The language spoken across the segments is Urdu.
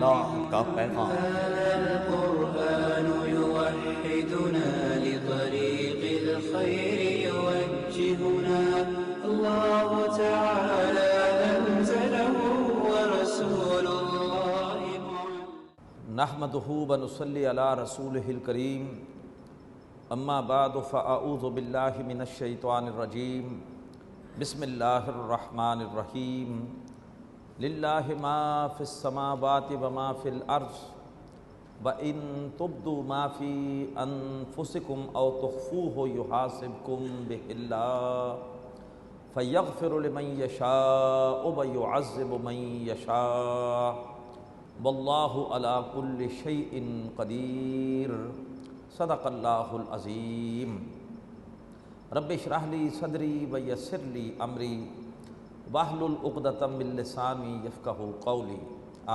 اللہ کا پیغام۔ هذا القرآن يوحدنا لطريق الخير يوجهنا الله تعالى أنزله ورسول الله نحمده ونصلي على رسوله الكريم اما بعد فاعوذ باللہ من الشیطان الرجیم بسم اللہ الرحمن الرحیم للہ ما فی السماوات وما فی الارض وَإِن تُبْدُوا مَا فِي أَنفُسِكُمْ أَوْ تُخْفُوهُ يُحَاسِبْكُم بِهِ اللَّهُ فَيَغْفِرُ لِمَن يَشَاءُ وَيُعَذِّبُ مَن يَشَاءُ وَاللَّهُ عَلَى كُلِّ شَيْءٍ قَدِيرٌ صدق اللہ العظیم۔ رب اشرح لی صدری ویسر لی امری واحلل عقدۃ من لسانی یفقہوا قولی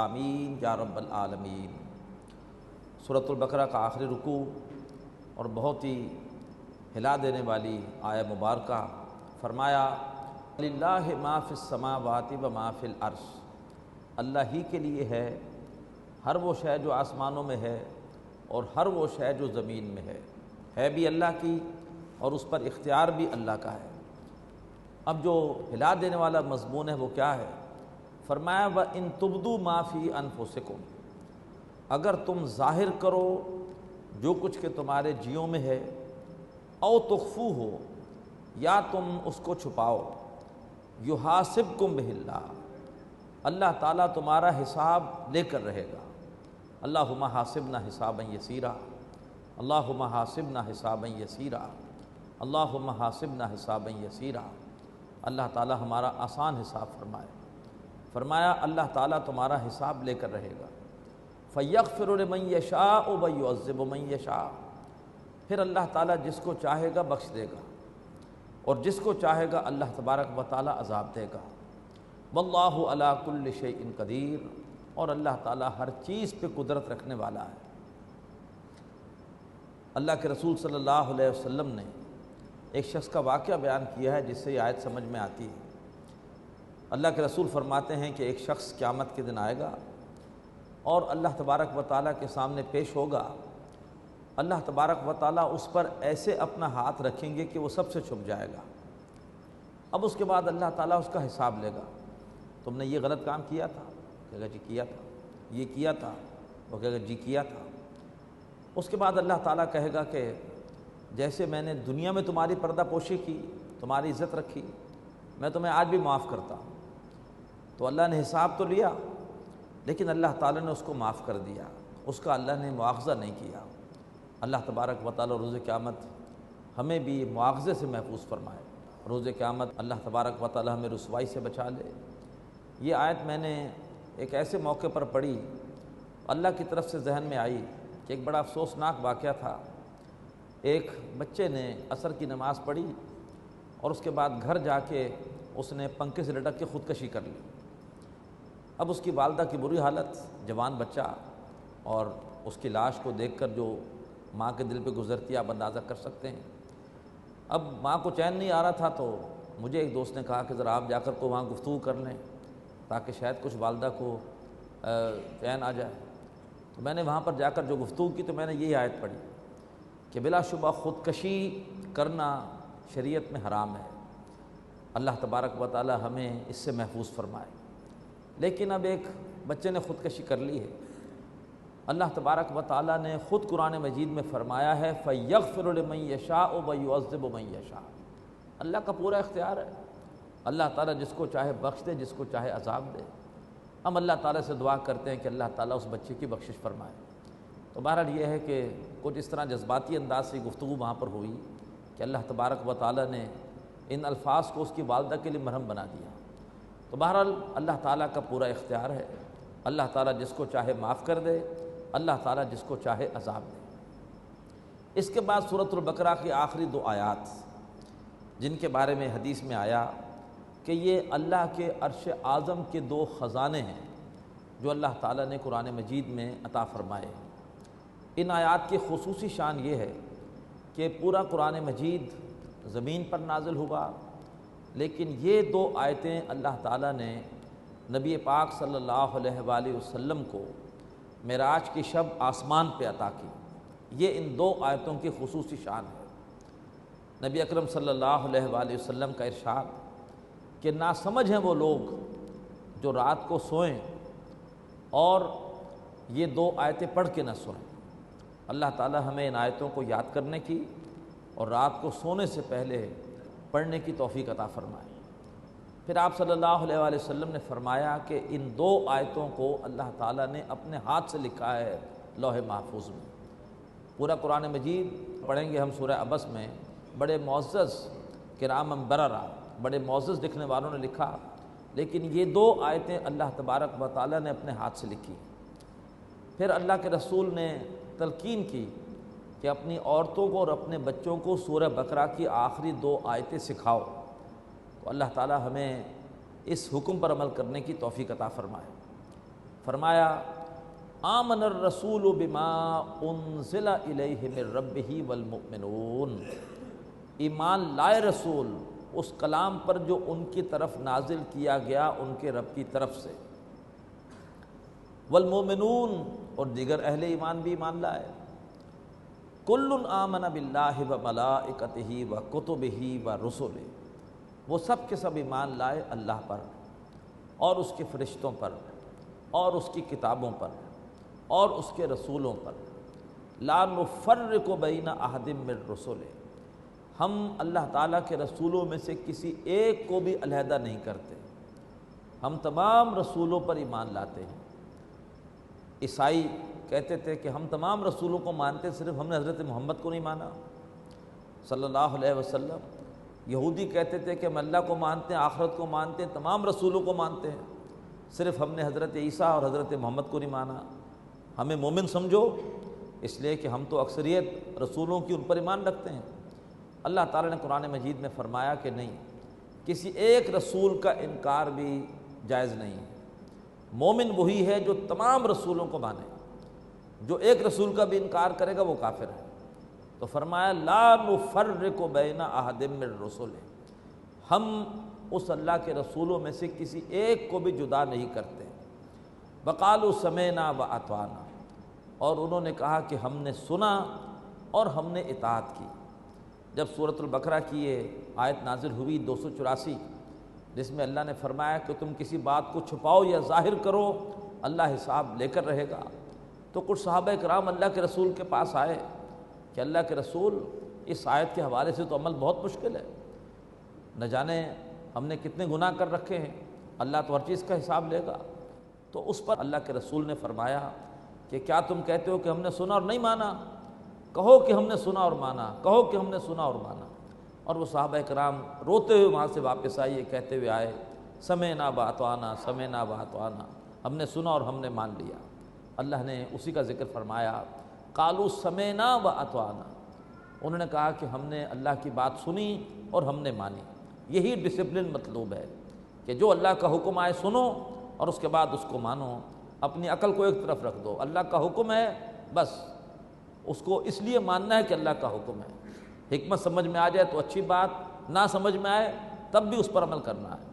آمین یا رب العالمین۔ سورۃ البقرہ کا آخری رکوع اور بہت ہی ہلا دینے والی آیہ مبارکہ، فرمایا للہ ما فی السماوات و ما فی الارض، اللہ ہی کے لیے ہے ہر وہ شے جو آسمانوں میں ہے اور ہر وہ شے جو زمین میں ہے بھی اللہ کی اور اس پر اختیار بھی اللہ کا ہے۔ اب جو ہلا دینے والا مضمون ہے وہ کیا ہے؟ فرمایا وَإِن تُبْدُوا مَا فِي أَنفُسِكُمْ، اگر تم ظاہر کرو جو کچھ کہ تمہارے جیوں میں ہے، او تخفوہ، یا تم اس کو چھپاؤ، یحاسبکم بہ اللہ، اللہ تعالیٰ تمہارا حساب لے کر رہے گا۔ اللہم حاسبنا حسابا یسیرا، اللہم حاسبنا حسابا یسیرا، اللہم حاسبنا حسابا یسیرا۔ اللہ تعالیٰ ہمارا آسان حساب فرمایا اللہ تعالیٰ تمہارا حساب لے کر رہے گا۔ فَيَغْفِرُ لِمَن يَشَاءُ وَيُعَذِّبُ مَن يَشَاءُ، پھر اللہ تعالیٰ جس کو چاہے گا بخش دے گا اور جس کو چاہے گا اللہ تبارک و تعالیٰ عذاب دے گا۔ وَاللَّهُ عَلَى كُلِّ شَيْءٍ قَدِيرٌ، اور اللہ تعالیٰ ہر چیز پہ قدرت رکھنے والا ہے۔ اللہ کے رسول صلی اللہ علیہ وسلم نے ایک شخص کا واقعہ بیان کیا ہے جس سے یہ آیت سمجھ میں آتی ہے۔ اللہ کے رسول فرماتے ہیں کہ ایک شخص قیامت کے دن آئے گا اور اللہ تبارک و تعالیٰ کے سامنے پیش ہوگا۔ اللہ تبارک و تعالیٰ اس پر ایسے اپنا ہاتھ رکھیں گے کہ وہ سب سے چھپ جائے گا۔ اب اس کے بعد اللہ تعالیٰ اس کا حساب لے گا، تم نے یہ غلط کام کیا تھا، کہے گا جی کیا تھا، یہ کیا تھا، وہ کہے گا جی کیا تھا۔ اس کے بعد اللہ تعالیٰ کہے گا کہ جیسے میں نے دنیا میں تمہاری پردہ پوشی کی، تمہاری عزت رکھی، میں تمہیں آج بھی معاف کرتا ہوں۔ تو اللہ نے حساب تو لیا لیکن اللہ تعالیٰ نے اس کو معاف کر دیا، اس کا اللہ نے مواخذہ نہیں کیا۔ اللہ تبارک و تعالیٰ روز قیامت ہمیں بھی مواخذے سے محفوظ فرمائے۔ روز قیامت اللہ تبارک و تعالیٰ ہمیں رسوائی سے بچا لے۔ یہ آیت میں نے ایک ایسے موقع پر پڑھی، اللہ کی طرف سے ذہن میں آئی کہ ایک بڑا افسوسناک واقعہ تھا۔ ایک بچے نے عصر کی نماز پڑھی اور اس کے بعد گھر جا کے اس نے پنکھے سے لٹک کے خودکشی کر لی۔ اب اس کی والدہ کی بری حالت، جوان بچہ، اور اس کی لاش کو دیکھ کر جو ماں کے دل پہ گزرتی ہے آپ اندازہ کر سکتے ہیں۔ اب ماں کو چین نہیں آ رہا تھا تو مجھے ایک دوست نے کہا کہ ذرا آپ جا کر کو وہاں گفتگو کر لیں تاکہ شاید کچھ والدہ کو چین آ جائے۔ تو میں نے وہاں پر جا کر جو گفتگو کی تو میں نے یہی آیت پڑھی کہ بلا شبہ خودکشی کرنا شریعت میں حرام ہے۔ اللہ تبارک و تعالی ہمیں اس سے محفوظ فرمائے۔ لیکن اب ایک بچے نے خودکشی کر لی ہے، اللہ تبارک و تعالی نے خود قرآن مجید میں فرمایا ہے فَيَغْفِرُ لِمَن يَشَاءُ وَيُعَذِّبُ مَن يَشَاءُ، اللہ کا پورا اختیار ہے، اللہ تعالیٰ جس کو چاہے بخش دے، جس کو چاہے عذاب دے۔ ہم اللہ تعالیٰ سے دعا کرتے ہیں کہ اللہ تعالیٰ اس بچے کی بخشش فرمائے۔ تو بہرحال یہ ہے کہ کچھ اس طرح جذباتی انداز سے گفتگو وہاں پر ہوئی کہ اللہ تبارک و تعالیٰ نے ان الفاظ کو اس کی والدہ کے لیے مرہم بنا دیا۔ تو بہرحال اللہ تعالیٰ کا پورا اختیار ہے، اللہ تعالیٰ جس کو چاہے معاف کر دے، اللہ تعالیٰ جس کو چاہے عذاب دے۔ اس کے بعد سورۃ البقرہ کی آخری دو آیات جن کے بارے میں حدیث میں آیا کہ یہ اللہ کے عرش اعظم کے دو خزانے ہیں جو اللہ تعالیٰ نے قرآن مجید میں عطا فرمائے۔ ان آیات کی خصوصی شان یہ ہے کہ پورا قرآن مجید زمین پر نازل ہوا، لیکن یہ دو آیتیں اللہ تعالیٰ نے نبی پاک صلی اللہ علیہ وآلہ وسلم کو معراج کی شب آسمان پہ عطا کی، یہ ان دو آیتوں کی خصوصی شان ہے۔ نبی اکرم صلی اللہ علیہ وآلہ وسلم کا ارشاد کہ ناسمجھ ہیں وہ لوگ جو رات کو سوئیں اور یہ دو آیتیں پڑھ کے نہ سوئیں۔ اللہ تعالی ہمیں ان آیتوں کو یاد کرنے کی اور رات کو سونے سے پہلے پڑھنے کی توفیق عطا فرمائے۔ پھر آپ صلی اللہ علیہ وآلہ وسلم نے فرمایا کہ ان دو آیتوں کو اللہ تعالیٰ نے اپنے ہاتھ سے لکھا ہے لوح محفوظ میں۔ پورا قرآن مجید پڑھیں گے ہم سورہ عبس میں، بڑے معزز کرام بررہ، بڑے معزز لکھنے والوں نے لکھا، لیکن یہ دو آیتیں اللہ تبارک و تعالیٰ نے اپنے ہاتھ سے لکھی۔ پھر اللہ کے رسول نے تلقین کی کہ اپنی عورتوں کو اور اپنے بچوں کو سورہ بقرہ کی آخری دو آیتیں سکھاؤ۔ تو اللہ تعالیٰ ہمیں اس حکم پر عمل کرنے کی توفیق عطا فرمائے۔ فرمایا آمن الرسول بما انزل الیہ من ربہ والمؤمنون، ایمان لائے رسول اس کلام پر جو ان کی طرف نازل کیا گیا ان کے رب کی طرف سے، والمؤمنون اور دیگر اہل ایمان بھی ایمان لائے۔ کل آمن باللہ وملائکتہ وکتبہ ورسلہ، وہ سب کے سب ایمان لائے اللہ پر اور اس کے فرشتوں پر اور اس کی کتابوں پر اور اس کے رسولوں پر۔ لا نفرق بین احد من رسلہ، ہم اللہ تعالیٰ کے رسولوں میں سے کسی ایک کو بھی علیحدہ نہیں کرتے، ہم تمام رسولوں پر ایمان لاتے ہیں۔ عیسائی کہتے تھے کہ ہم تمام رسولوں کو مانتے، صرف ہم نے حضرت محمد کو نہیں مانا صلی اللہ علیہ وسلم۔ یہودی کہتے تھے کہ ہم اللہ کو مانتے ہیں، آخرت کو مانتے ہیں، تمام رسولوں کو مانتے ہیں، صرف ہم نے حضرت عیسیٰ اور حضرت محمد کو نہیں مانا، ہمیں مومن سمجھو، اس لیے کہ ہم تو اکثریت رسولوں کی ان پر ایمان رکھتے ہیں۔ اللہ تعالیٰ نے قرآن مجید میں فرمایا کہ نہیں، کسی ایک رسول کا انکار بھی جائز نہیں ہے۔ مومن وہی ہے جو تمام رسولوں کو مانے، جو ایک رسول کا بھی انکار کرے گا وہ کافر ہے۔ تو فرمایا لا نفرق بین احد من رسلہ، ہم اس اللہ کے رسولوں میں سے کسی ایک کو بھی جدا نہیں کرتے۔ وقالوا سمعنا واطعنا، اور انہوں نے کہا کہ ہم نے سنا اور ہم نے اطاعت کی۔ جب سورۃ البقرہ کی یہ آیت نازل ہوئی 284، جس میں اللہ نے فرمایا کہ تم کسی بات کو چھپاؤ یا ظاہر کرو اللہ حساب لے کر رہے گا، تو کچھ صحابہ کرام اللہ کے رسول کے پاس آئے کہ اللہ کے رسول اس آیت کے حوالے سے تو عمل بہت مشکل ہے، نہ جانے ہم نے کتنے گناہ کر رکھے ہیں، اللہ تو ہر چیز کا حساب لے گا۔ تو اس پر اللہ کے رسول نے فرمایا کہ کیا تم کہتے ہو کہ ہم نے سنا اور نہیں مانا؟ کہو کہ ہم نے سنا اور مانا، کہو کہ ہم نے سنا اور مانا۔ اور وہ صحابہ کرام روتے ہوئے وہاں سے واپس آئے، کہتے ہوئے آئے سمعنا واطعنا سمعنا واطعنا، ہم نے سنا اور ہم نے مان لیا۔ اللہ نے اسی کا ذکر فرمایا قالوا سمعنا واطعنا، انہوں نے کہا کہ ہم نے اللہ کی بات سنی اور ہم نے مانی۔ یہی ڈسپلن مطلوب ہے کہ جو اللہ کا حکم آئے سنو اور اس کے بعد اس کو مانو، اپنی عقل کو ایک طرف رکھ دو، اللہ کا حکم ہے بس اس کو اس لیے ماننا ہے کہ اللہ کا حکم ہے، حکمت سمجھ میں آ جائے تو اچھی بات، نہ سمجھ میں آئے تب بھی اس پر عمل کرنا ہے۔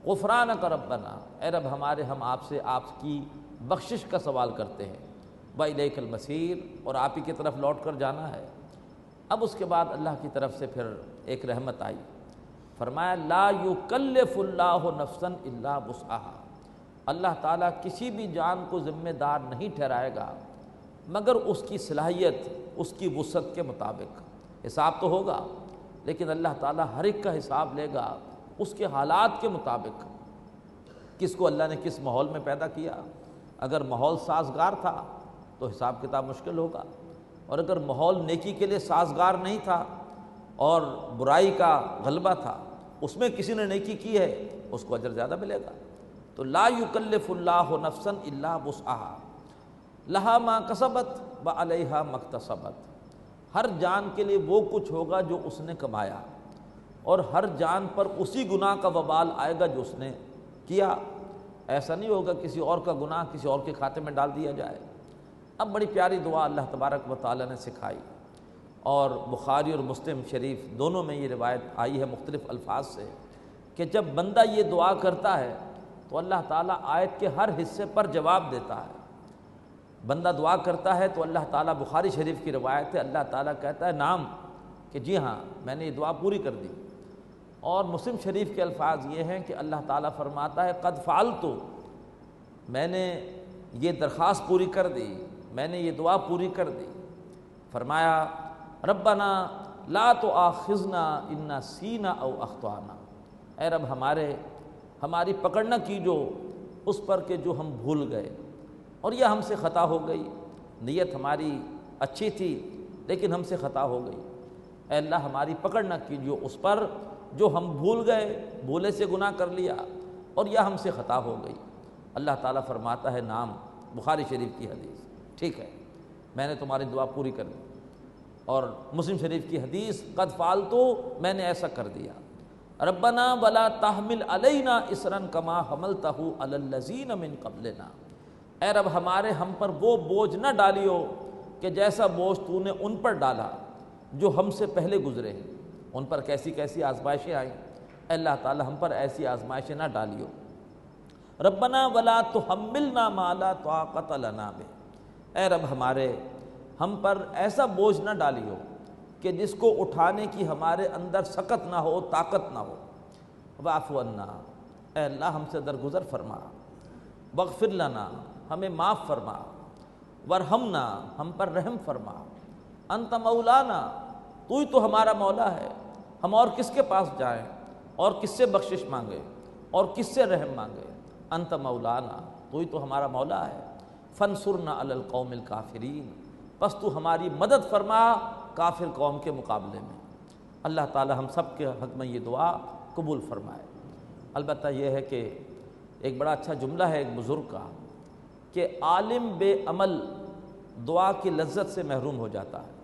غفرانک ربنا، اے رب ہمارے، ہم آپ سے آپ کی بخشش کا سوال کرتے ہیں، وإلیک المصیر، اور آپ ہی کی طرف لوٹ کر جانا ہے۔ اب اس کے بعد اللہ کی طرف سے پھر ایک رحمت آئی، فرمایا لا یکلف اللہ نفسا الا وسعہا، اللہ تعالیٰ کسی بھی جان کو ذمہ دار نہیں ٹھہرائے گا مگر اس کی صلاحیت، اس کی وسعت کے مطابق۔ حساب تو ہوگا لیکن اللہ تعالیٰ ہر ایک کا حساب لے گا اس کے حالات کے مطابق، کس کو اللہ نے کس ماحول میں پیدا کیا۔ اگر ماحول سازگار تھا تو حساب کتاب مشکل ہوگا، اور اگر ماحول نیکی کے لیے سازگار نہیں تھا اور برائی کا غلبہ تھا، اس میں کسی نے نیکی کی ہے اس کو اجر زیادہ ملے گا۔ تو لا یکلف اللہ نفسا الا وسعہا لہا ما کسبت وعلیہا ما اکتسبت، ہر جان کے لیے وہ کچھ ہوگا جو اس نے کمایا، اور ہر جان پر اسی گناہ کا وبال آئے گا جو اس نے کیا۔ ایسا نہیں ہوگا کسی اور کا گناہ کسی اور کے کھاتے میں ڈال دیا جائے۔ اب بڑی پیاری دعا اللہ تبارک و تعالیٰ نے سکھائی، اور بخاری اور مسلم شریف دونوں میں یہ روایت آئی ہے مختلف الفاظ سے کہ جب بندہ یہ دعا کرتا ہے تو اللہ تعالیٰ آیت کے ہر حصے پر جواب دیتا ہے۔ بندہ دعا کرتا ہے تو اللہ تعالیٰ، بخاری شریف کی روایت ہے، اللہ تعالیٰ کہتا ہے نام کہ جی ہاں میں نے یہ دعا پوری کر دی۔ اور مسلم شریف کے الفاظ یہ ہیں کہ اللہ تعالیٰ فرماتا ہے قد فعلت، میں نے یہ درخواست پوری کر دی، میں نے یہ دعا پوری کر دی۔ فرمایا ربنا لا تؤاخذنا ان نسینا او اخطانا، اے رب ہماری پکڑ نہ کیجو اس پر کہ جو ہم بھول گئے اور یہ ہم سے خطا ہو گئی، نیت ہماری اچھی تھی لیکن ہم سے خطا ہو گئی۔ اے اللہ ہماری پکڑ نہ کیجو اس پر جو ہم بھول گئے، بھولے سے گناہ کر لیا اور یہ ہم سے خطا ہو گئی۔ اللہ تعالیٰ فرماتا ہے نام، بخاری شریف کی حدیث، ٹھیک ہے میں نے تمہاری دعا پوری کر دی۔ اور مسلم شریف کی حدیث قد فعلت، میں نے ایسا کر دیا۔ ربنا ولا تحمل علینا اصرا کما حملتہ علی الذین من قبلنا، اے رب ہم پر وہ بوجھ نہ ڈالیو کہ جیسا بوجھ تو نے ان پر ڈالا جو ہم سے پہلے گزرے ہیں۔ ان پر کیسی کیسی آزمائشیں آئیں، اے اللہ تعالی ہم پر ایسی آزمائشیں نہ ڈالیو۔ ربنا ولا تحملنا ما لا طاقت لنا بہ، اے رب ہم پر ایسا بوجھ نہ ڈالیو کہ جس کو اٹھانے کی ہمارے اندر سکت نہ ہو، طاقت نہ ہو۔ واعف عنا، اے اللہ ہم سے درگزر فرما۔ واغفر لنا، ہمیں معاف فرما۔ وارحمنا، ہم پر رحم فرما۔ انت مولانا، تو ہی تو ہمارا مولا ہے، ہم اور کس کے پاس جائیں اور کس سے بخشش مانگے اور کس سے رحم مانگے؟ انت مولانا، تو ہی تو ہمارا مولا ہے۔ فانصرنا علی القوم الکافرین، بس تو ہماری مدد فرما کافر قوم کے مقابلے میں۔ اللہ تعالی ہم سب کے حق میں یہ دعا قبول فرمائے۔ البتہ یہ ہے کہ ایک بڑا اچھا جملہ ہے ایک بزرگ کا کہ عالم بے عمل دعا کی لذت سے محروم ہو جاتا ہے۔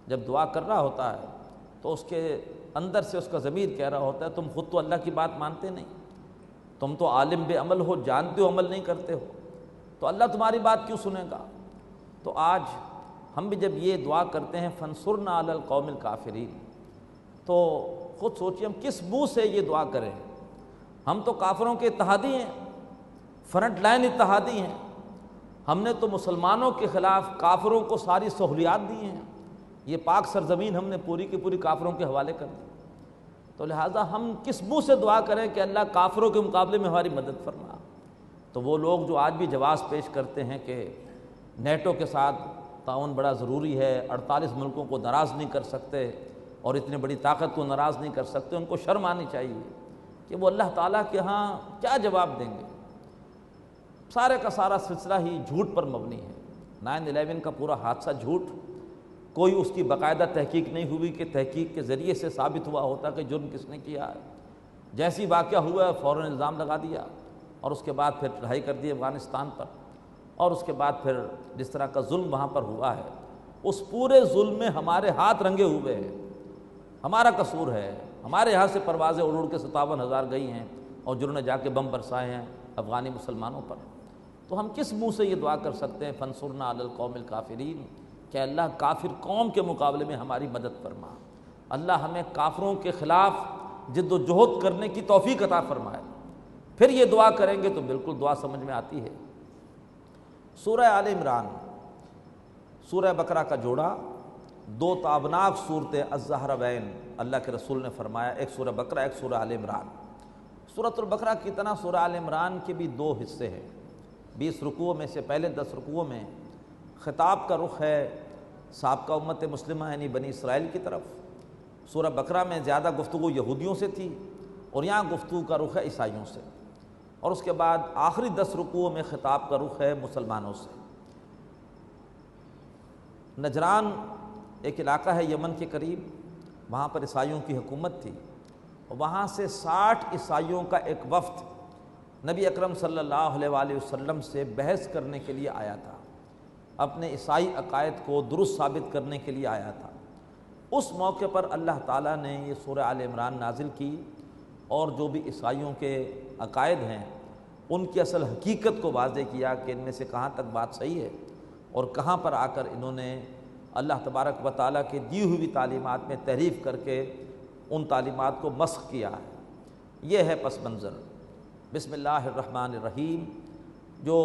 جب دعا کر رہا ہوتا ہے تو اس کے اندر سے اس کا ضمیر کہہ رہا ہوتا ہے تم خود تو اللہ کی بات مانتے نہیں، تم تو عالم بے عمل ہو، جانتے ہو عمل نہیں کرتے ہو، تو اللہ تمہاری بات کیوں سنے گا؟ تو آج ہم بھی جب یہ دعا کرتے ہیں فانصرنا علی القوم الکافرین، تو خود سوچیے ہم کس منہ سے یہ دعا کریں؟ ہم تو کافروں کے اتحادی ہیں، فرنٹ لائن اتحادی ہیں، ہم نے تو مسلمانوں کے خلاف کافروں کو ساری سہولیات دی ہیں، یہ پاک سرزمین ہم نے پوری کی پوری کافروں کے حوالے کر دی، تو لہٰذا ہم کس منہ سے دعا کریں کہ اللہ کافروں کے مقابلے میں ہماری مدد فرما؟ تو وہ لوگ جو آج بھی جواز پیش کرتے ہیں کہ نیٹو کے ساتھ تعاون بڑا ضروری ہے، 48 ملکوں کو ناراض نہیں کر سکتے اور اتنی بڑی طاقت کو ناراض نہیں کر سکتے، ان کو شرم آنی چاہیے کہ وہ اللہ تعالیٰ کے ہاں کیا جواب دیں گے؟ سارے کا سارا سلسلہ ہی جھوٹ پر مبنی ہے۔ 9/11 کا پورا حادثہ جھوٹ، کوئی اس کی باقاعدہ تحقیق نہیں ہوئی کہ تحقیق کے ذریعے سے ثابت ہوا ہوتا کہ جرم کس نے کیا ہے۔ جیسی واقعہ ہوا فوراً الزام لگا دیا اور اس کے بعد پھر چڑھائی کر دی افغانستان پر، اور اس کے بعد پھر جس طرح کا ظلم وہاں پر ہوا ہے، اس پورے ظلم میں ہمارے ہاتھ رنگے ہوئے ہیں، ہمارا قصور ہے۔ ہمارے یہاں سے پروازیں اڑ اڑ کے 57,000 گئی ہیں اور جنہوں نے جا کے بم برسائے ہیں افغانی مسلمانوں پر۔ تو ہم کس منہ سے یہ دعا کر سکتے ہیں فانصرنا علی القوم الکافرین کہ اللہ کافر قوم کے مقابلے میں ہماری مدد فرما، اللہ ہمیں کافروں کے خلاف جد و جہد کرنے کی توفیق عطا فرمائے۔ پھر یہ دعا کریں گے تو بالکل دعا سمجھ میں آتی ہے۔ سورہ آل عمران، سورہ بقرہ کا جوڑا، دو تابناک صورتیں الزہربین، اللہ کے رسول نے فرمایا، ایک سورہ بقرہ ایک سورہ آل عمران۔ سورۃ البقرہ کی طرح سورہ آل عمران کے بھی 2 حصے ہیں، 20 رکوعوں میں سے پہلے 10 رکوعوں میں خطاب کا رخ ہے سابقہ امت مسلمہ یعنی بنی اسرائیل کی طرف۔ سورہ بقرہ میں زیادہ گفتگو یہودیوں سے تھی اور یہاں گفتگو کا رخ ہے عیسائیوں سے، اور اس کے بعد آخری 10 رکوعوں میں خطاب کا رخ ہے مسلمانوں سے۔ نجران ایک علاقہ ہے یمن کے قریب، وہاں پر عیسائیوں کی حکومت تھی، اور وہاں سے 60 عیسائیوں کا ایک وفد نبی اکرم صلی اللہ علیہ وآلہ وسلم سے بحث کرنے کے لیے آیا تھا، اپنے عیسائی عقائد کو درست ثابت کرنے کے لیے آیا تھا۔ اس موقع پر اللہ تعالیٰ نے یہ سورہ آل عمران نازل کی اور جو بھی عیسائیوں کے عقائد ہیں ان کی اصل حقیقت کو واضح کیا کہ ان میں سے کہاں تک بات صحیح ہے اور کہاں پر آ کر انہوں نے اللہ تبارک و تعالیٰ کی دی ہوئی تعلیمات میں تحریف کر کے ان تعلیمات کو مسخ کیا ہے۔ یہ ہے پس منظر۔ بسم اللہ الرحمن الرحیم، جو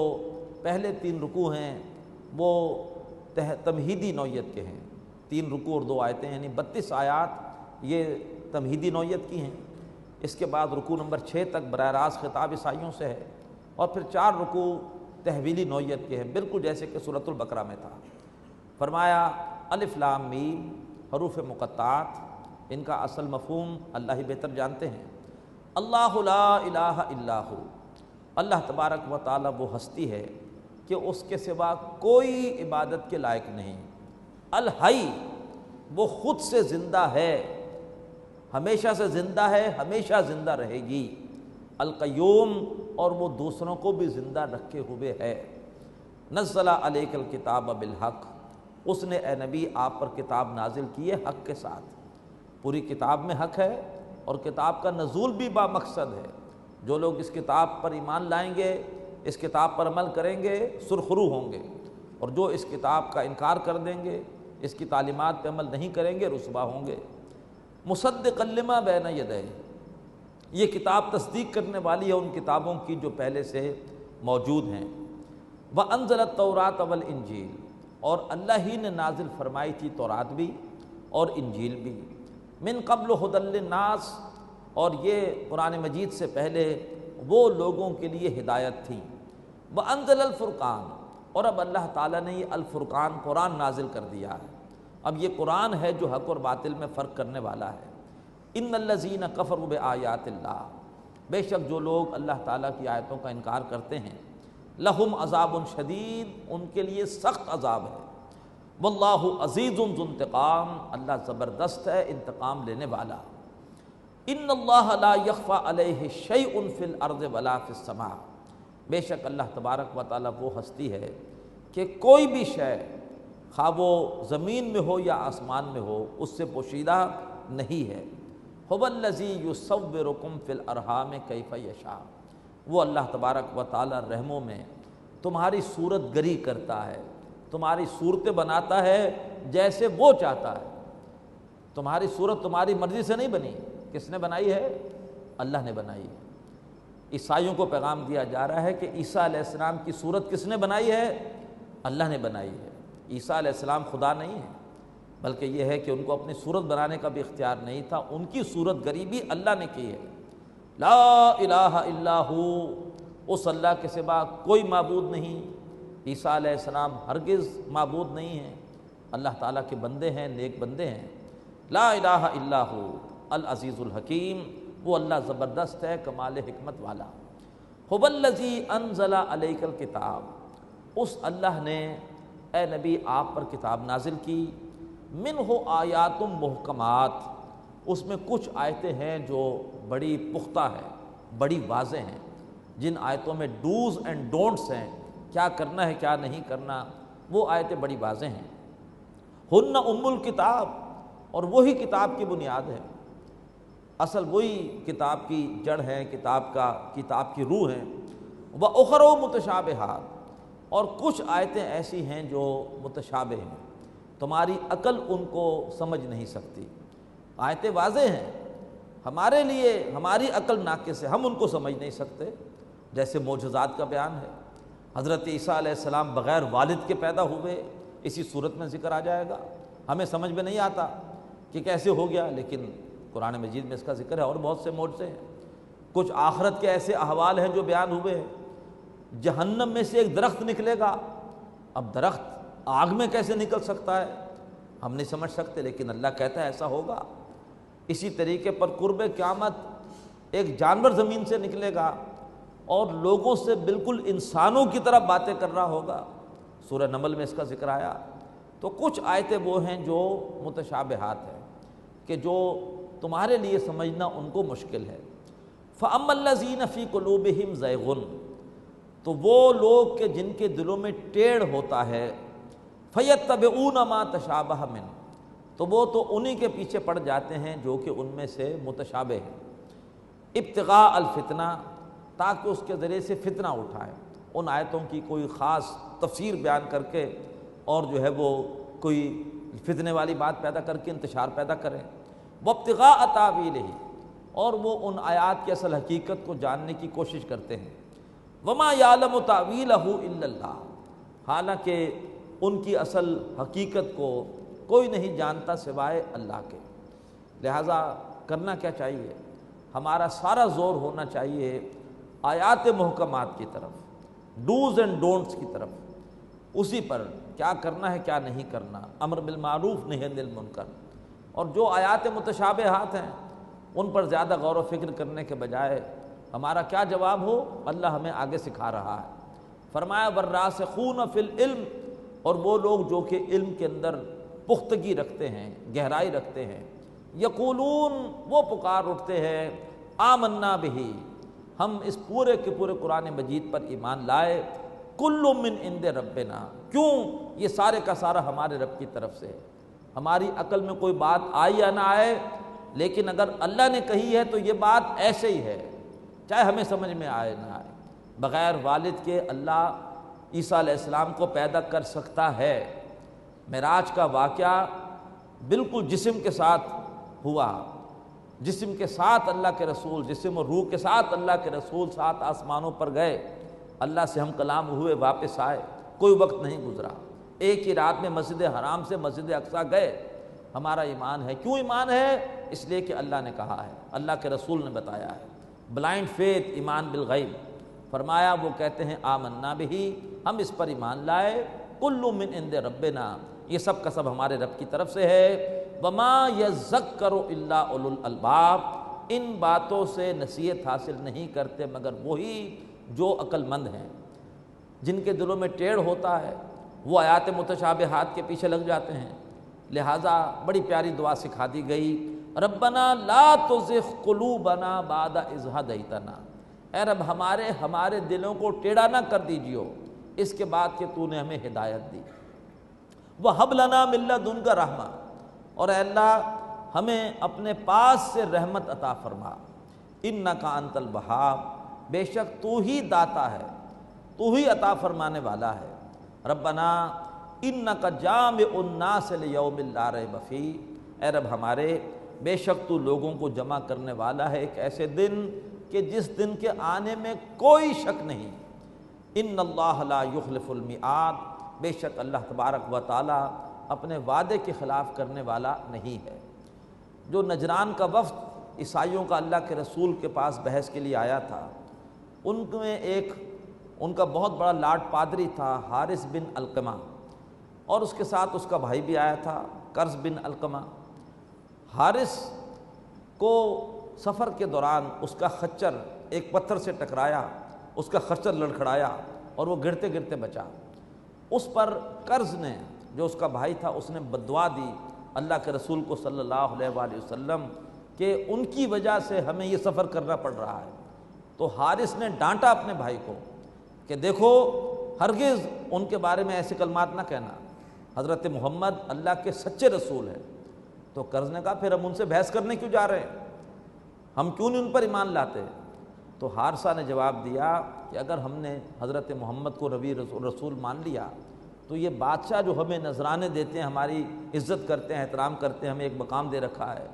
پہلے 3 رکوع ہیں وہ تمہیدی نوعیت کے ہیں، 3 رکوع اور 2 آیتیں، یعنی 32 آیات یہ تمہیدی نوعیت کی ہیں۔ اس کے بعد رکوع نمبر 6 تک براہ راست خطاب عیسائیوں سے ہے، اور پھر 4 رکوع تحویلی نوعیت کے ہیں، بالکل جیسے کہ سورۃ البقرہ میں تھا۔ فرمایا الف لام میم حروف مقطعات، ان کا اصل مفہوم اللہ ہی بہتر جانتے ہیں۔ اللہ لا الہ الا ہو، اللہ تبارک و تعالی وہ ہستی ہے کہ اس کے سوا کوئی عبادت کے لائق نہیں۔ الحی، وہ خود سے زندہ ہے، ہمیشہ سے زندہ ہے، ہمیشہ زندہ رہے گی۔ القیوم، اور وہ دوسروں کو بھی زندہ رکھے ہوئے ہے۔ نزل علیک الکتاب بالحق، اس نے اے نبی آپ پر کتاب نازل کی ہے حق کے ساتھ۔ پوری کتاب میں حق ہے، اور کتاب کا نزول بھی با مقصد ہے۔ جو لوگ اس کتاب پر ایمان لائیں گے، اس کتاب پر عمل کریں گے، سرخرو ہوں گے، اور جو اس کتاب کا انکار کر دیں گے، اس کی تعلیمات پہ عمل نہیں کریں گے، رسوا ہوں گے۔ مصدقا لما بین یدیہ، یہ کتاب تصدیق کرنے والی ہے ان کتابوں کی جو پہلے سے موجود ہیں۔ وانزل التوراۃ والانجیل، اور اللہ ہی نے نازل فرمائی تھی تورات بھی اور انجیل بھی۔ من قبل ھدی للناس، اور یہ قرآن مجید سے پہلے وہ لوگوں کے لیے ہدایت تھی۔ وانزل الفرقان، اور اب اللہ تعالیٰ نے یہ الفرقان قرآن نازل کر دیا ہے۔ اب یہ قرآن ہے جو حق اور باطل میں فرق کرنے والا ہے۔ ان الذین کفروا بآیات اللہ، بے شک جو لوگ اللہ تعالیٰ کی آیتوں کا انکار کرتے ہیں، لہم عذاب شدید، ان کے لیے سخت عذاب ہے۔ واللہ عزیز ذو انتقام، اللہ زبردست ہے، انتقام لینے والا۔ ان اللہ لا یخفی علیہ شیء فی الارض ولا فی السماء، بے شک اللہ تبارک و تعالیٰ وہ ہستی ہے کہ کوئی بھی شے، خواہ وہ زمین میں ہو یا آسمان میں ہو، اس سے پوشیدہ نہیں ہے۔ هو الذی یصورکم فی الارحام کیف یشاء، وہ اللہ تبارک و تعالیٰ رحموں میں تمہاری صورت گری کرتا ہے، تمہاری صورتیں بناتا ہے جیسے وہ چاہتا ہے۔ تمہاری صورت تمہاری مرضی سے نہیں بنی، کس نے بنائی ہے؟ اللہ نے بنائی ہے۔ عیسائیوں کو پیغام دیا جا رہا ہے کہ عیسیٰ علیہ السلام کی صورت کس نے بنائی ہے؟ اللہ نے بنائی ہے۔ عیسیٰ علیہ السلام خدا نہیں ہے، بلکہ یہ ہے کہ ان کو اپنی صورت بنانے کا بھی اختیار نہیں تھا، ان کی صورت گری بھی اللہ نے کی ہے۔ لا الہ الا ہو، اس اللہ کے سوا کوئی معبود نہیں۔ عیسیٰ علیہ السلام ہرگز معبود نہیں ہیں، اللہ تعالیٰ کے بندے ہیں، نیک بندے ہیں۔ لا الہ الا ہو العزیز الحکیم، وہ اللہ زبردست ہے، کمال حکمت والا۔ هو الذی انزل علیک الکتاب، اس اللہ نے اے نبی آپ پر کتاب نازل کی۔ منہ آیات محکمات، اس میں کچھ آیتیں ہیں جو بڑی پختہ ہیں، بڑی واضح ہیں، جن آیتوں میں ڈوز اینڈ ڈونٹس ہیں، کیا کرنا ہے کیا نہیں کرنا، وہ آیتیں بڑی واضح ہیں۔ ہن ام الکتاب، اور وہی کتاب کی بنیاد ہے، اصل وہی کتاب کی جڑ ہے، کتاب کی روح ہے۔ وَأُخَرُ مُتَشَابِهَاتٌ، اور کچھ آیتیں ایسی ہیں جو متشابہ ہیں، تمہاری عقل ان کو سمجھ نہیں سکتی۔ آیتیں واضح ہیں، ہمارے لیے ہماری عقل ناقص ہے، ہم ان کو سمجھ نہیں سکتے۔ جیسے معجزات کا بیان ہے، حضرت عیسیٰ علیہ السلام بغیر والد کے پیدا ہوئے، اسی صورت میں ذکر آ جائے گا۔ ہمیں سمجھ میں نہیں آتا کہ کیسے ہو گیا، لیکن قرآن مجید میں اس کا ذکر ہے، اور بہت سے معجزے ہیں۔ کچھ آخرت کے ایسے احوال ہیں جو بیان ہوئے ہیں، جہنم میں سے ایک درخت نکلے گا۔ اب درخت آگ میں کیسے نکل سکتا ہے، ہم نہیں سمجھ سکتے، لیکن اللہ کہتا ہے ایسا ہوگا۔ اسی طریقے پر قرب قیامت ایک جانور زمین سے نکلے گا اور لوگوں سے بالکل انسانوں کی طرح باتیں کر رہا ہوگا، سورہ نمل میں اس کا ذکر آیا۔ تو کچھ آیتیں وہ ہیں جو متشابہات ہیں، کہ جو تمہارے لیے سمجھنا ان کو مشکل ہے۔ فَأَمَّا الَّذِينَ فِي قُلُوبِهِمْ زَيْغٌ، تو وہ لوگ کہ جن کے دلوں میں ٹیڑھ ہوتا ہے، فَيَتَّبِعُونَ مَا تَشَابَهَ مِنْهُ، تو وہ تو انہی کے پیچھے پڑ جاتے ہیں جو کہ ان میں سے متشابہ ہیں۔ ابتغاء الفتنہ، تاکہ اس کے ذریعے سے فتنہ اٹھائے، ان آیتوں کی کوئی خاص تفسیر بیان کر کے اور جو ہے وہ کوئی فتنے والی بات پیدا کر کے انتشار پیدا کریں۔ وابتغاء تاویلہ، اور وہ ان آیات کی اصل حقیقت کو جاننے کی کوشش کرتے ہیں۔ وما یعلم تاویلہ الا اللہ، حالانکہ ان کی اصل حقیقت کو کوئی نہیں جانتا سوائے اللہ کے۔ لہٰذا کرنا کیا چاہیے؟ ہمارا سارا زور ہونا چاہیے آیات محکمات کی طرف، ڈوز اینڈ ڈونٹس کی طرف، اسی پر کیا کرنا ہے کیا نہیں کرنا، امر بالمعروف نہی عن المنکر۔ اور جو آیات متشابہات ہیں ان پر زیادہ غور و فکر کرنے کے بجائے ہمارا کیا جواب ہو، اللہ ہمیں آگے سکھا رہا ہے۔ فرمایا والراسخون فی العلم، اور وہ لوگ جو کہ علم کے اندر پختگی رکھتے ہیں، گہرائی رکھتے ہیں، یقولون، وہ پکار اٹھتے ہیں، آمنا بہ، ہم اس پورے کے پورے قرآن مجید پر ایمان لائے، کل من عند ربنا، کیوں؟ یہ سارے کا سارا ہمارے رب کی طرف سے ہے۔ ہماری عقل میں کوئی بات آئی یا نہ آئے، لیکن اگر اللہ نے کہی ہے تو یہ بات ایسے ہی ہے، چاہے ہمیں سمجھ میں آئے نہ آئے۔ بغیر والد کے اللہ عیسیٰ علیہ السلام کو پیدا کر سکتا ہے۔ معراج کا واقعہ بالکل جسم کے ساتھ ہوا، جسم کے ساتھ اللہ کے رسول، جسم اور روح کے ساتھ اللہ کے رسول 7 آسمانوں پر گئے، اللہ سے ہم کلام ہوئے، واپس آئے، کوئی وقت نہیں گزرا، ایک ہی رات میں مسجد حرام سے مسجد اقصیٰ گئے۔ ہمارا ایمان ہے، کیوں ایمان ہے؟ اس لیے کہ اللہ نے کہا ہے، اللہ کے رسول نے بتایا ہے۔ بلائنڈ فیتھ، ایمان بالغیب۔ فرمایا وہ کہتے ہیں آمنا بہ، ہم اس پر ایمان لائے، کل من عند ربنا، یہ سب کا سب ہمارے رب کی طرف سے ہے۔ وما یذکر الا اولو الالباب، ان باتوں سے نصیحت حاصل نہیں کرتے مگر وہی جو عقل مند ہیں، جن کے دلوں میں ٹیڑھ ہوتا ہے، وہ آیات متشابہات کے پیچھے لگ جاتے ہیں۔ لہٰذا بڑی پیاری دعا سکھا دی گئی، ربنا لا تزغ قلوبنا بعد اذ ہدیتنا، اے رب ہمارے دلوں کو ٹیڑھا نہ کر دیجیو اس کے بعد کہ تو نے ہمیں ہدایت دی۔ وہب لنا من لدنک رحمہ، اور اے اللہ ہمیں اپنے پاس سے رحمت عطا فرما، انک انت الوہاب، بے شک تو ہی داتا ہے، تو ہی عطا فرمانے والا ہے۔ ربنا انک جامع الناس لیوم لا ریب فیہ، اے رب ہمارے، بے شک تو لوگوں کو جمع کرنے والا ہے ایک ایسے دن کہ جس دن کے آنے میں کوئی شک نہیں۔ ان اللہ لا یخلف المیعاد، بے شک اللہ تبارک و تعالی اپنے وعدے کے خلاف کرنے والا نہیں ہے۔ جو نجران کا وفد عیسائیوں کا اللہ کے رسول کے پاس بحث کے لیے آیا تھا، ان میں ان کا بہت بڑا لاٹ پادری تھا حارث بن علقمہ، اور اس کے ساتھ اس کا بھائی بھی آیا تھا کرز بن علقمہ۔ حارث کو سفر کے دوران اس کا خچر ایک پتھر سے ٹکرایا، اس کا خچر لڑکھڑایا اور وہ گرتے گرتے بچا۔ اس پر کرز نے، جو اس کا بھائی تھا، اس نے بددعا دی اللہ کے رسول کو صلی اللہ علیہ وآلہ وسلم کہ ان کی وجہ سے ہمیں یہ سفر کرنا پڑ رہا ہے۔ تو حارث نے ڈانٹا اپنے بھائی کو کہ دیکھو ہرگز ان کے بارے میں ایسے کلمات نہ کہنا، حضرت محمد اللہ کے سچے رسول ہیں۔ تو کرز نے کہا پھر ہم ان سے بحث کرنے کیوں جا رہے ہیں، ہم کیوں نہیں ان پر ایمان لاتے؟ تو حارثہ نے جواب دیا کہ اگر ہم نے حضرت محمد کو نبی رسول مان لیا تو یہ بادشاہ جو ہمیں نذرانے دیتے ہیں، ہماری عزت کرتے ہیں، احترام کرتے ہیں، ہمیں ایک مقام دے رکھا ہے،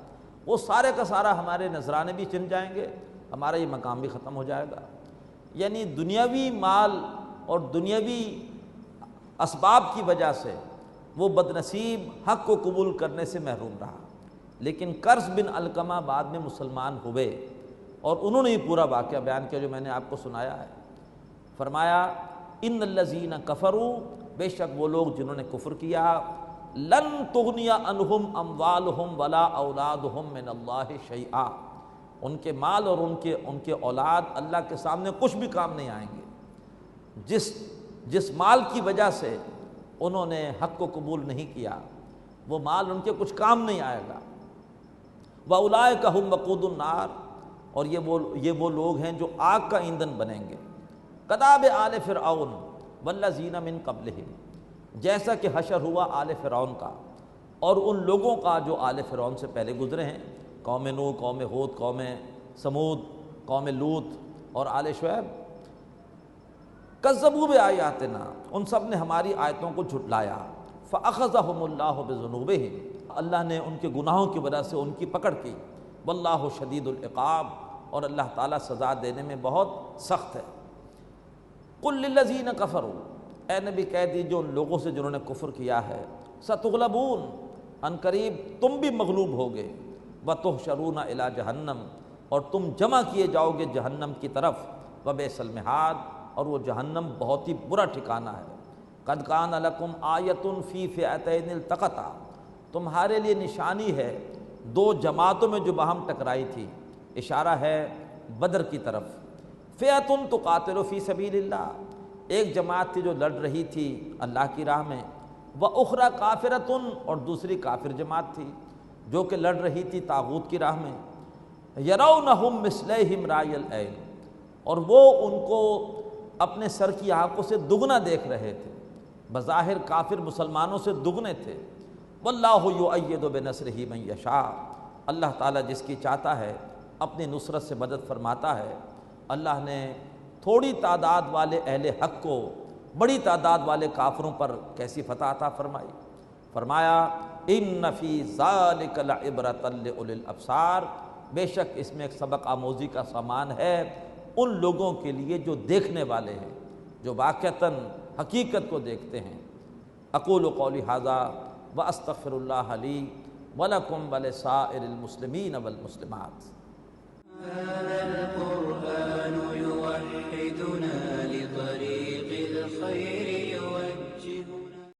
وہ سارے کا سارا ہمارے نذرانے بھی چن جائیں گے، ہمارا یہ مقام بھی ختم ہو جائے گا۔ یعنی دنیاوی مال اور دنیاوی اسباب کی وجہ سے وہ بدنصیب حق کو قبول کرنے سے محروم رہا۔ لیکن کرز بن علقمہ بعد میں مسلمان ہوئے، اور انہوں نے یہ پورا واقعہ بیان کیا جو میں نے آپ کو سنایا ہے۔ فرمایا ان الذین کفروا، بے شک وہ لوگ جنہوں نے کفر کیا، لن تغنی عنہم اموالہم ولا اولادہم من اللہ شیئا، ان کے مال اور ان کے اولاد اللہ کے سامنے کچھ بھی کام نہیں آئیں گے۔ جس مال کی وجہ سے انہوں نے حق کو قبول نہیں کیا، وہ مال ان کے کچھ کام نہیں آئے گا۔ وَأُولَٰئِكَ هُمْ وَقُودُ النَّارِ، اور یہ وہ لوگ ہیں جو آگ کا ایندھن بنیں گے۔ كَدَابِ آلِ فِرْعَوْنَ وَالَّذِينَ مِن قَبْلِهِمْ، جیسا کہ حشر ہوا آل فرعون کا اور ان لوگوں کا جو آل فرعون سے پہلے گزرے ہیں، قوم نوح، قوم ہود، قوم سمود، قوم لوط اور آل شعیب۔ کذبوا بآیاتنا، ان سب نے ہماری آیتوں کو جھٹلایا۔ فأخذہم اللہ بذنوبہم، اللہ نے ان کے گناہوں کی وجہ سے ان کی پکڑ کی۔ واللہ شدید العقاب، اور اللہ تعالیٰ سزا دینے میں بہت سخت ہے۔ قل للذین کفروا، اے نبی کہہ دیجیے ان لوگوں سے جنہوں نے کفر کیا ہے، ستغلبون، ان قریب تم بھی مغلوب ہوگے، وتحشرون الی جہنم، اور تم جمع کیے جاؤ گے جہنم کی طرف، وبئس المہاد، اور وہ جہنم بہت ہی برا ٹھکانہ ہے۔ قد کان لکم آیۃ فی فئتین التقطا، تمہارے لیے نشانی ہے دو جماعتوں میں جو باہم ٹکرائی تھی، اشارہ ہے بدر کی طرف۔ فئۃ تقاتل فی سبیل اللہ، ایک جماعت تھی جو لڑ رہی تھی اللہ کی راہ میں، وأخری کافرۃ، اور دوسری کافر جماعت تھی جو کہ لڑ رہی تھی طاغوت کی راہ میں۔ یرونہم مثلیہم رأی العین، اور وہ ان کو اپنے سر کی آنکھوں سے دگنا دیکھ رہے تھے، بظاہر کافر مسلمانوں سے دگنے تھے۔ واللہ یؤید بنصرہ من یشاء، اللہ تعالیٰ جس کی چاہتا ہے اپنی نصرت سے مدد فرماتا ہے۔ اللہ نے تھوڑی تعداد والے اہل حق کو بڑی تعداد والے کافروں پر کیسی فتح عطا فرمائی، فرمایا ان فی ذلک لعبرۃ لأولی الابصار، بے شک اس میں ایک سبق آموزی کا سامان ہے ان لوگوں کے لیے جو دیکھنے والے ہیں، جو واقعتاً حقیقت کو دیکھتے ہیں۔ اقول قولی ھذا واستغفر اللہ لی ولکم ولسائر المسلمین والمسلمات۔